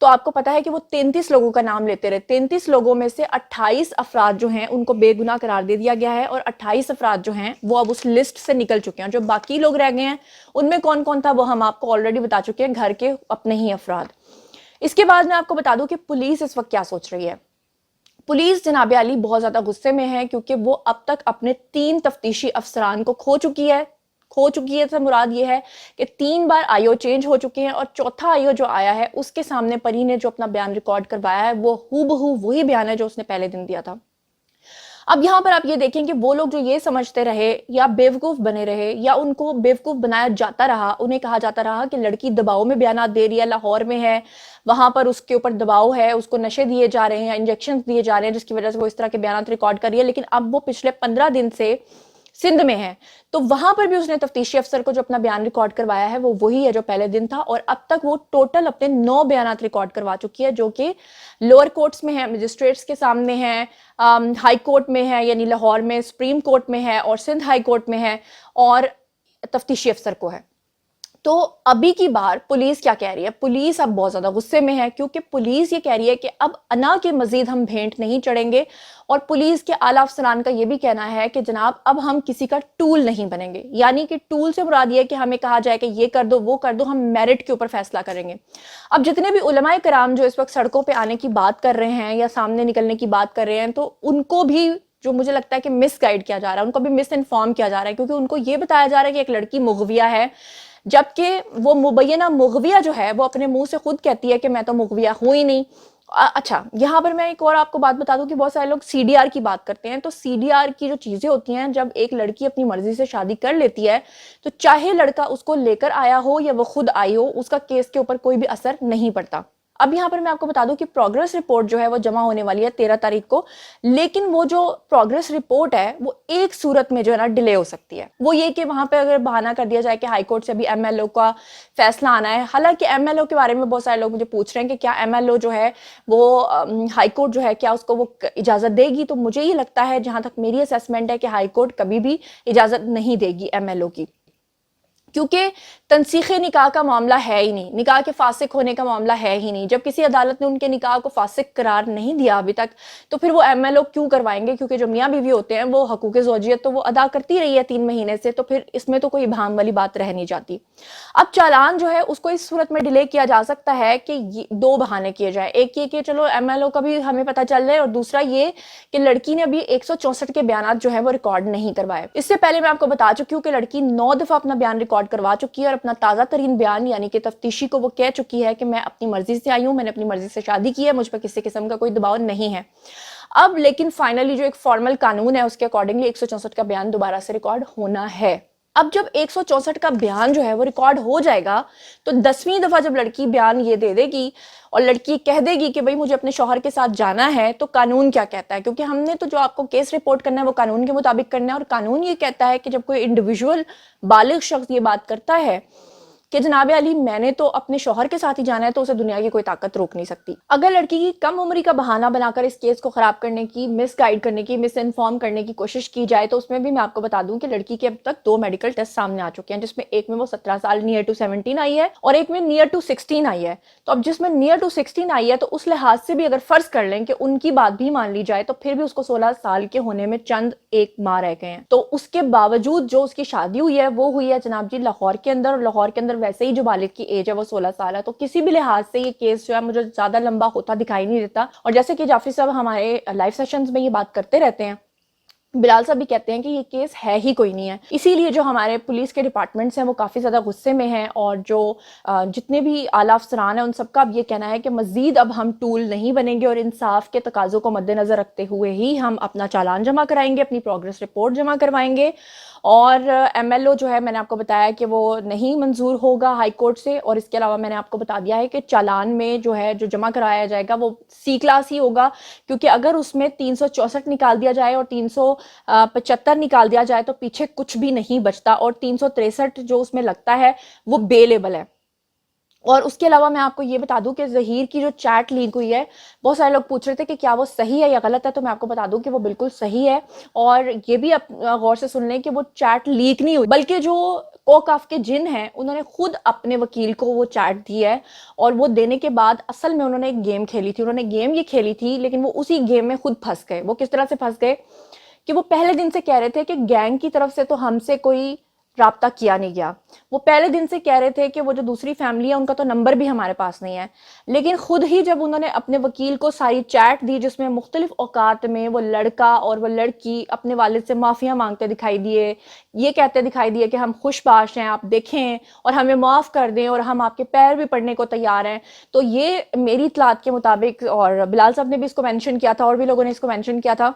تو آپ کو پتا ہے کہ وہ 33 لوگوں کا نام لیتے رہے. 33 لوگوں میں سے 28 افراد جو ہیں ان کو بے گناہ قرار دے دیا گیا ہے, اور 28 افراد جو ہیں وہ اب اس لسٹ سے نکل چکے ہیں. جو باقی لوگ رہ گئے ہیں ان میں کون کون تھا وہ ہم آپ کو آلریڈی بتا چکے ہیں, گھر کے اپنے ہی افراد. اس کے بعد میں آپ کو بتا دوں کہ پولیس اس وقت کیا سوچ رہی ہے. پولیس جناب علی بہت زیادہ غصے میں ہے, کیونکہ وہ اب تک اپنے 3 تفتیشی افسران کو کھو چکی ہے سے مراد یہ ہے کہ 3 بار آئیو چینج ہو چکے ہیں, اور چوتھا آئیو جو آیا ہے اس کے سامنے پری نے جو اپنا بیان ریکارڈ کروایا ہے وہ ہو بہو وہی بیان ہے جو اس نے پہلے دن دیا تھا. اب یہاں پر آپ یہ دیکھیں کہ وہ لوگ جو یہ سمجھتے رہے یا بیوقوف بنے رہے یا ان کو بیوقوف بنایا جاتا رہا, انہیں کہا جاتا رہا کہ لڑکی دباؤ میں بیانات دے رہی ہے, لاہور میں ہے, وہاں پر اس کے اوپر دباؤ ہے, اس کو نشے دیے جا رہے ہیں, انجیکشن دیے جا رہے ہیں, جس کی وجہ سے وہ اس طرح کے بیانات ریکارڈ کر رہی ہے. لیکن اب وہ پچھلے 15 دن سے سندھ میں ہے, تو وہاں پر بھی اس نے تفتیشی افسر کو جو اپنا بیان ریکارڈ کروایا ہے وہ وہی ہے جو پہلے دن تھا, اور اب تک وہ ٹوٹل اپنے 9 بیانات ریکارڈ کروا چکی ہے, جو کہ لوور کورٹس میں ہیں, مجسٹریٹس کے سامنے ہیں, ہائی کورٹ میں ہے یعنی لاہور میں, سپریم کورٹ میں ہے, اور سندھ ہائی کورٹ میں ہے, اور تفتیشی افسر کو ہے. تو ابھی کی بار پولیس کیا کہہ رہی ہے؟ پولیس اب بہت زیادہ غصے میں ہے, کیونکہ پولیس یہ کہہ رہی ہے کہ اب انا کے مزید ہم بھینٹ نہیں چڑھیں گے, اور پولیس کے اعلیٰ افسران کا یہ بھی کہنا ہے کہ جناب اب ہم کسی کا ٹول نہیں بنیں گے. یعنی کہ ٹول سے مراد یہ ہے کہ ہمیں کہا جائے کہ یہ کر دو وہ کر دو, ہم میرٹ کے اوپر فیصلہ کریں گے. اب جتنے بھی علماء کرام جو اس وقت سڑکوں پہ آنے کی بات کر رہے ہیں یا سامنے نکلنے کی بات کر رہے ہیں, تو ان کو بھی جو مجھے لگتا ہے کہ مس گائیڈ کیا جا رہا ہے, ان کو بھی مس انفارم کیا جا رہا ہے, کیونکہ ان کو یہ بتایا جا رہا ہے کہ ایک لڑکی مغویہ ہے, جبکہ وہ مبینہ مغویہ جو ہے وہ اپنے منہ سے خود کہتی ہے کہ میں تو مغویہ ہوں ہی نہیں. اچھا, یہاں پر میں ایک اور آپ کو بات بتا دوں کہ بہت سارے لوگ سی ڈی آر کی بات کرتے ہیں, تو سی ڈی آر کی جو چیزیں ہوتی ہیں, جب ایک لڑکی اپنی مرضی سے شادی کر لیتی ہے تو چاہے لڑکا اس کو لے کر آیا ہو یا وہ خود آئی ہو, اس کا کیس کے اوپر کوئی بھی اثر نہیں پڑتا. اب یہاں پر میں آپ کو بتا دوں کہ پروگریس رپورٹ جو ہے وہ جمع ہونے والی ہے 13 تاریخ کو, لیکن وہ جو پروگریس رپورٹ ہے وہ ایک صورت میں جو ہے نا ڈیلے ہو سکتی ہے. وہ یہ کہ وہاں پہ اگر بہانہ کر دیا جائے کہ ہائی کورٹ سے ابھی ایم ایل او کا فیصلہ آنا ہے. حالانکہ ایم ایل او کے بارے میں بہت سارے لوگ مجھے پوچھ رہے ہیں کہ کیا ایم ایل او جو ہے وہ ہائی کورٹ جو ہے کیا اس کو وہ اجازت دے گی, تو مجھے یہ لگتا ہے جہاں تک میری اسیسمنٹ ہے کہ ہائی کورٹ کبھی بھی اجازت نہیں دے گی ایم ایل او کی, کیونکہ تنسیخ نکاح کا معاملہ ہے ہی نہیں, نکاح کے فاسق ہونے کا معاملہ ہے ہی نہیں. جب کسی عدالت نے ان کے نکاح کو فاسق قرار نہیں دیا ابھی تک, تو پھر وہ ایم ایل او کیوں کروائیں گے؟ کیونکہ جو میاں بیوی ہوتے ہیں وہ حقوق زوجیت تو وہ ادا کرتی رہی ہے 3 مہینے سے, تو پھر اس میں تو کوئی ابہام والی بات رہ نہیں جاتی. اب چالان جو ہے اس کو اس صورت میں ڈیلے کیا جا سکتا ہے کہ 2 بہانے کیے جائیں. ایک یہ کہ چلو ایم ایل او کا بھی ہمیں پتہ چل رہا ہے, اور دوسرا یہ کہ لڑکی نے ابھی 164 کے بیانات جو ہے وہ ریکارڈ نہیں کروائے. اس سے پہلے میں آپ کو بتا چکی ہوں کہ لڑکی 9 دفعہ اپنا بیان ریکارڈ کروا چکی ہے, اور اپنا تازہ ترین بیان یعنی کہ تفتیشی کو وہ کہہ چکی ہے کہ میں اپنی مرضی سے آئی ہوں, میں نے اپنی مرضی سے شادی کی ہے, مجھ پہ کسی قسم کا کوئی دباؤ نہیں ہے. اب لیکن فائنلی جو ایک فارمل قانون ہے اس کے اکارڈنگلی 164 کا بیان دوبارہ سے ریکارڈ ہونا ہے. اب جب 164 کا بیان جو ہے وہ ریکارڈ ہو جائے گا, تو 10ویں دفعہ جب لڑکی بیان یہ دے دے گی اور لڑکی کہہ دے گی کہ بھئی مجھے اپنے شوہر کے ساتھ جانا ہے, تو قانون کیا کہتا ہے؟ کیونکہ ہم نے تو جو آپ کو کیس رپورٹ کرنا ہے وہ قانون کے مطابق کرنا ہے, اور قانون یہ کہتا ہے کہ جب کوئی انڈیویجول بالغ شخص یہ بات کرتا ہے کہ جناب علی میں نے تو اپنے شوہر کے ساتھ ہی جانا ہے, تو اسے دنیا کی کوئی طاقت روک نہیں سکتی. اگر لڑکی کی کم عمری کا بہانہ بنا کر اس کیس کو خراب کرنے کی, مس گائیڈ کرنے کی, مس انفارم کرنے کی کوشش کی جائے, تو اس میں بھی میں آپ کو بتا دوں کہ لڑکی کے اب تک 2 میڈیکل ٹیسٹ سامنے آ چکے ہیں, جس میں ایک میں وہ 17 سال نیئر ٹو 17 آئی ہے, اور ایک میں نیئر ٹو 16 آئی ہے. تو اب جس میں نیئر ٹو 16 آئی ہے, تو اس لحاظ سے بھی اگر فرض کر لیں کہ ان کی بات بھی مان لی جائے, تو پھر بھی اس کو 16 سال کے ہونے میں چند 1 ماہ رہ گئے ہیں. تو اس کے باوجود جو اس کی شادی ہوئی ہے وہ ہوئی ہے جناب جی لاہور کے اندر, اور لاہور کے اندر ویسے ہی جو بالغ کی ایج ہے وہ 16 سال ہے. تو کسی بھی لحاظ سے یہ کیس جو ہے مجھے زیادہ لمبا ہوتا دکھائی نہیں دیتا. اور جیسے کہ جعفری صاحب ہمارے لائیو سیشنز میں یہ بات کرتے رہتے ہیں, بلال صاحب بھی کہتے ہیں کہ یہ کیس ہے ہی کوئی نہیں ہے. اسی لیے جو ہمارے پولیس کے ڈپارٹمنٹس ہیں وہ کافی زیادہ غصے میں ہیں, اور جو جتنے بھی اعلیٰ افسران ہیں ان سب کا اب یہ کہنا ہے کہ مزید اب ہم ٹول نہیں بنیں گے, اور انصاف کے تقاضوں کو مد نظر رکھتے ہوئے ہی ہم اپنا چالان جمع کرائیں گے, اپنی پروگریس رپورٹ جمع کروائیں گے. اور ایم ایل او جو ہے میں نے آپ کو بتایا کہ وہ نہیں منظور ہوگا ہائی کورٹ سے, اور اس کے علاوہ میں نے آپ کو بتا دیا ہے کہ چالان میں جو ہے جو جمع کرایا جائے گا وہ سی کلاس ہی ہوگا, کیونکہ اگر اس میں 364 نکال دیا جائے اور 375 نکال دیا جائے تو پیچھے کچھ بھی نہیں بچتا, اور 363 جو اس میں لگتا ہے وہ بے لیبل ہے. اور اس کے علاوہ میں آپ کو یہ بتا دوں کہ ظہیر کی جو چیٹ لیک ہوئی ہے، بہت سارے لوگ پوچھ رہے تھے کہ کیا وہ صحیح ہے یا غلط ہے، تو میں آپ کو بتا دوں کہ وہ بالکل صحیح ہے. اور یہ بھی آپ غور سے سن لیں کہ وہ چیٹ لیک نہیں ہوئی، بلکہ جو کوک آف کے جن ہیں انہوں نے خود اپنے وکیل کو وہ چیٹ دی ہے، اور وہ دینے کے بعد اصل میں انہوں نے ایک گیم کھیلی تھی. انہوں نے گیم یہ کھیلی تھی لیکن وہ اسی گیم میں خود پھنس گئے. وہ کس طرح سے پھنس گئے کہ وہ پہلے دن سے کہہ رہے تھے کہ گینگ کی طرف سے تو ہم سے کوئی رابطہ کیا نہیں گیا. وہ پہلے دن سے کہہ رہے تھے کہ وہ جو دوسری فیملی ہے ان کا تو نمبر بھی ہمارے پاس نہیں ہے. لیکن خود ہی جب انہوں نے اپنے وکیل کو ساری چیٹ دی جس میں مختلف اوقات میں وہ لڑکا اور وہ لڑکی اپنے والد سے معافیاں مانگتے دکھائی دیے، یہ کہتے دکھائی دیے کہ ہم خوش باش ہیں، آپ دیکھیں اور ہمیں معاف کر دیں اور ہم آپ کے پیر بھی پڑنے کو تیار ہیں. تو یہ میری اطلاعات کے مطابق، اور بلال صاحب نے بھی اس کو مینشن کیا تھا اور بھی لوگوں نے اس کو مینشن کیا تھا،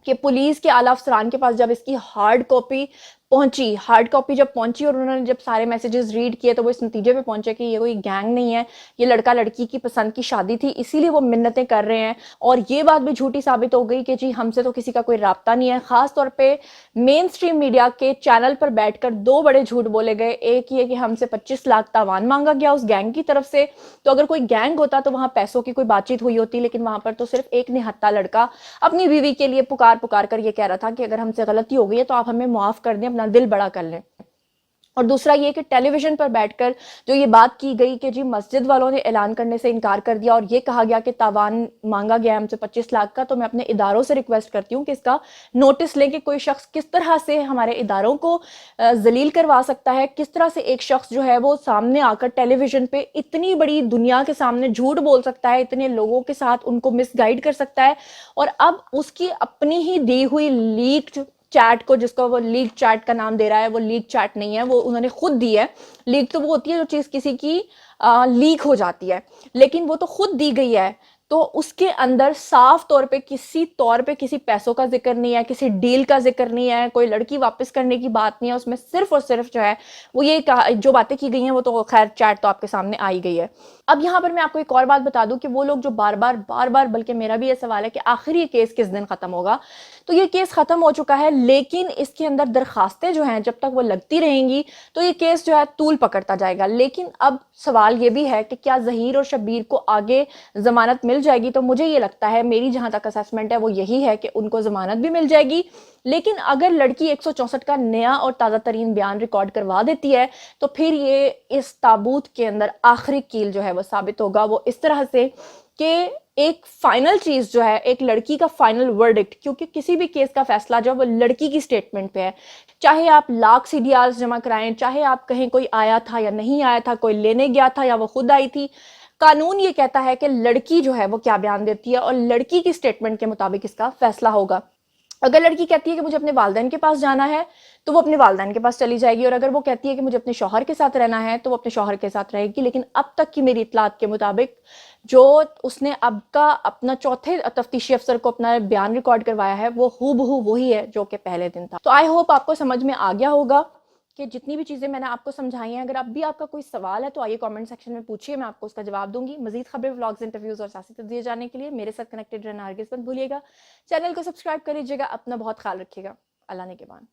کہ پولیس کے اعلیٰ افسران کے پاس جب اس کی ہارڈ کاپی جب پہنچی اور انہوں نے جب سارے میسیجز ریڈ کیے تو وہ اس نتیجے پہ پہنچے کہ یہ کوئی گینگ نہیں ہے، یہ لڑکا لڑکی کی پسند کی شادی تھی، اسی لیے وہ منتیں کر رہے ہیں. اور یہ بات بھی جھوٹی ثابت ہو گئی کہ جی ہم سے تو کسی کا کوئی رابطہ نہیں ہے. خاص طور پہ مین سٹریم میڈیا کے چینل پر بیٹھ کر دو بڑے جھوٹ بولے گئے. ایک یہ کہ ہم سے 25 لاکھ تاوان مانگا گیا اس گینگ کی طرف سے. تو اگر کوئی گینگ ہوتا تو وہاں پیسوں کی کوئی بات چیت ہوئی ہوتی، لیکن وہاں پر تو صرف ایک نہتھا لڑکا اپنی بیوی کے لیے پکار کر یہ کہہ رہا تھا کہ اگر ہم سے غلطی ہو گئی ہے تو آپ ہمیں معاف کر دیں، اپنا دل بڑا کر لیں. اور دوسرا یہ کہ ٹیلی ویژن پر بیٹھ کر جو یہ بات کی گئی کہ جی مسجد والوں نے اعلان کرنے سے انکار کر دیا اور یہ کہا گیا کہ تاوان مانگا گیا ہم سے 25 لاکھ کا، تو میں اپنے اداروں سے ریکویسٹ کرتی ہوں کہ اس کا نوٹس لیں کہ کوئی شخص کس طرح سے ہمارے اداروں کو ذلیل کروا سکتا ہے، کس طرح سے ایک شخص جو ہے وہ سامنے آ کر ٹیلی ویژن پہ اتنی بڑی دنیا کے سامنے جھوٹ بول سکتا ہے، اتنے لوگوں کے ساتھ ان کو مس گائیڈ کر سکتا ہے. اور اب اس کی اپنی ہی دی ہوئی لیکڈ چیٹ کو، جس کو وہ لیک چیٹ کا نام دے رہا ہے، وہ لیک چیٹ نہیں ہے، وہ انہوں نے خود دی ہے. لیک تو وہ ہوتی ہے جو چیز کسی کی لیک ہو جاتی ہے، لیکن وہ تو خود دی گئی ہے. تو اس کے اندر صاف طور پہ کسی پیسوں کا ذکر نہیں ہے، کسی ڈیل کا ذکر نہیں ہے، کوئی لڑکی واپس کرنے کی بات نہیں ہے. اس میں صرف اور صرف جو ہے وہ یہ جو باتیں کی گئی ہیں وہ تو خیر چیٹ تو آپ کے سامنے آئی گئی ہے. اب یہاں پر میں آپ کو ایک اور بات بتا دوں کہ وہ لوگ جو بار بار بلکہ میرا بھی یہ سوال ہے کہ آخر یہ کیس کس دن ختم ہوگا. تو یہ کیس ختم ہو چکا ہے، لیکن اس کے اندر درخواستیں جو ہیں جب تک وہ لگتی رہیں گی تو یہ کیس جو ہے طول پکڑتا جائے گا. لیکن اب سوال یہ بھی ہے کہ کیا ظہیر اور شبیر کو آگے ضمانت مل جائے گی؟ تو مجھے یہ لگتا ہے، میری جہاں تک اسیسمنٹ ہے وہ یہی ہے کہ ان کو ضمانت بھی مل جائے گی. لیکن اگر لڑکی 164 کا نیا اور تازہ ترین بیان ریکارڈ کروا دیتی ہے تو پھر یہ اس تابوت کے اندر آخری کیل جو ہے وہ ثابت ہوگا. وہ اس طرح سے کہ ایک فائنل چیز جو ہے، ایک لڑکی کا فائنل ورڈکٹ، کیونکہ کسی بھی کیس کا فیصلہ جو ہے وہ لڑکی کی سٹیٹمنٹ پہ ہے. چاہے آپ لاکھ سی ڈی آرز جمع کرائیں، چاہے آپ کہیں کوئی آیا تھا یا نہیں آیا تھا، کوئی لینے گیا تھا یا وہ خود آئی تھی، قانون یہ کہتا ہے کہ لڑکی جو ہے وہ کیا بیان دیتی ہے اور لڑکی کی سٹیٹمنٹ کے مطابق اس کا فیصلہ ہوگا. اگر لڑکی کہتی ہے کہ مجھے اپنے والدین کے پاس جانا ہے تو وہ اپنے والدین کے پاس چلی جائے گی، اور اگر وہ کہتی ہے کہ مجھے اپنے شوہر کے ساتھ رہنا ہے تو وہ اپنے شوہر کے ساتھ رہے گی. لیکن اب تک کی میری اطلاعات کے مطابق جو اس نے اب کا اپنا چوتھے تفتیشی افسر کو اپنا بیان ریکارڈ کروایا ہے وہ ہو بہو وہی ہے جو کہ پہلے دن تھا. تو آئی ہوپ آپ کو سمجھ میں آ گیا ہوگا کہ جتنی بھی چیزیں میں نے آپ کو سمجھائی ہیں. اگر اب بھی آپ کا کوئی سوال ہے تو آئیے کامنٹ سیکشن میں پوچھیے، میں آپ کو اس کا جواب دوں گی. مزید خبریں، ولاگز، انٹرویوز اور سیاسی تجزیے جاننے کے لیے میرے ساتھ کنیکٹڈ رہنا ہرگز مت بھولیے گا. چینل کو سبسکرائب کر لیجیے گا. اپنا بہت خیال رکھیے گا. اللہ نگہبان.